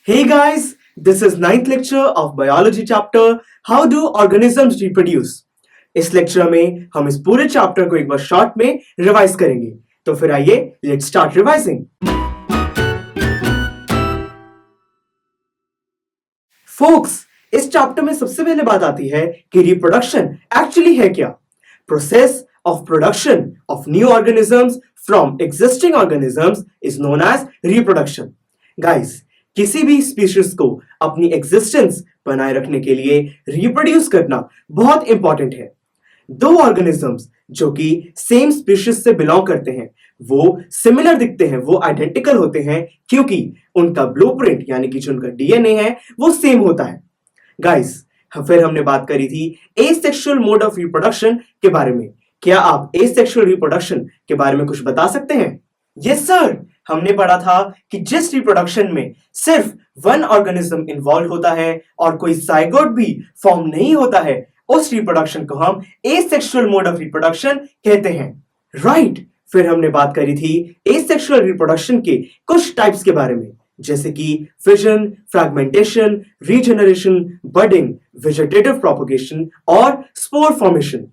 Hey guys, this is ninth lecture of biology chapter How do organisms reproduce? इस lecture में हम इस पूरे चैप्टर को एक बार शॉर्ट में रिवाइज करेंगे। तो फिर आइए लेट्स स्टार्ट रिवाइजिंग। फोक्स, इस चैप्टर में सबसे पहले बात आती है कि रिप्रोडक्शन एक्चुअली है क्या। Process of production of new organisms from existing organisms is known as reproduction. Guys, किसी भी स्पीशीज को अपनी एग्जिस्टेंस बनाए रखने के लिए रिप्रोड्यूस करना बहुत इंपॉर्टेंट है। दो ऑर्गेनिजम्स जो कि सेम स्पीशीज से बिलोंग करते हैं वो सिमिलर दिखते हैं, वो आइडेंटिकल होते हैं क्योंकि उनका ब्लूप्रिंट यानी कि जो उनका डीएनए है वो सेम होता है। गाइस, फिर हमने बात करी थी एसेक्सुअल मोड ऑफ रिप्रोडक्शन के बारे में। क्या आप एसेक्सुअल रिप्रोडक्शन के बारे में कुछ बता सकते हैं? यस सर, हमने पढ़ा था कि जिस रिप्रोडक्शन में सिर्फ वन ऑर्गेनिज्म इन्वॉल्व होता है और कोई जाइगोट भी फॉर्म नहीं होता है, उस रिप्रोडक्शन को हम एसेक्सुअल मोड ऑफ रिप्रोडक्शन कहते हैं। राइट, फिर हमने बात करी थी एसेक्सुअल रिप्रोडक्शन के कुछ टाइप्स के बारे में, जैसे कि fission, fragmentation, regeneration, budding, vegetative propagation और स्पोर फॉर्मेशन।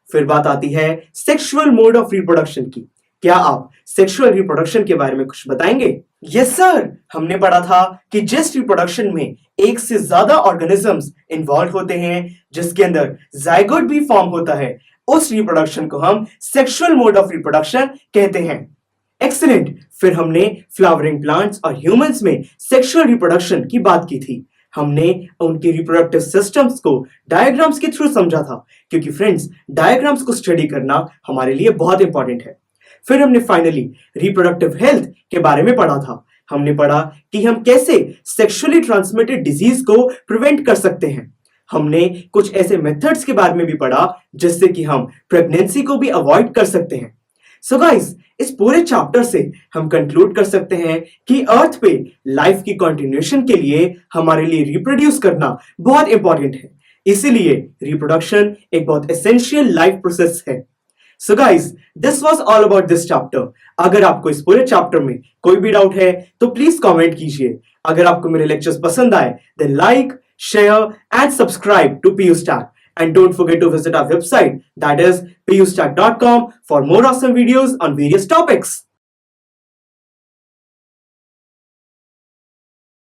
फिर बात आती है सेक्सुअल मोड ऑफ रिप्रोडक्शन की। क्या आप सेक्सुअल रिप्रोडक्शन के बारे में कुछ बताएंगे? यस सर, हमने पढ़ा था कि जिस रिप्रोडक्शन में एक से ज्यादा ऑर्गेनिजम्स इन्वॉल्व होते हैं जिसके अंदर जाइगोट भी फॉर्म होता है, उस रिप्रोडक्शन को हम सेक्सुअल मोड ऑफ रिप्रोडक्शन कहते हैं। एक्सीलेंट, फिर हमने फ्लावरिंग प्लांट्स और ह्यूमंस में सेक्सुअल रिप्रोडक्शन की बात की थी। हमने उनके रिप्रोडक्टिव सिस्टम्स को डायग्राम्स के थ्रू समझा था क्योंकि फ्रेंड्स, डायग्राम्स को स्टडी करना हमारे लिए बहुत इंपॉर्टेंट है। फिर हमने फाइनली रिप्रोडक्टिव हेल्थ के बारे में पढ़ा था। हमने पढ़ा कि हम कैसे सेक्सुअली ट्रांसमिटेड डिजीज को प्रिवेंट कर सकते हैं। हमने कुछ ऐसे मेथड्स के बारे में भी पढ़ा जिससे कि हम प्रेगनेंसी को भी अवॉइड कर सकते हैं। सो गाइस, इस पूरे चैप्टर से हम कंक्लूड कर सकते हैं कि अर्थ पे लाइफ की कंटिन्यूएशन के लिए हमारे लिए रिप्रोड्यूस करना बहुत इंपॉर्टेंट है। इसीलिए रिप्रोडक्शन एक बहुत एसेंशियल लाइफ प्रोसेस है। So guys, this was all about this chapter. अगर आपको इस पूरे चैप्टर में कोई भी डाउट है तो प्लीज कमेंट कीजिए। अगर आपको मेरे लेक्चर्स पसंद आए then like, share and subscribe to PUStack. And don't forget to visit our website, that is PUStack.com, for more awesome videos on various topics.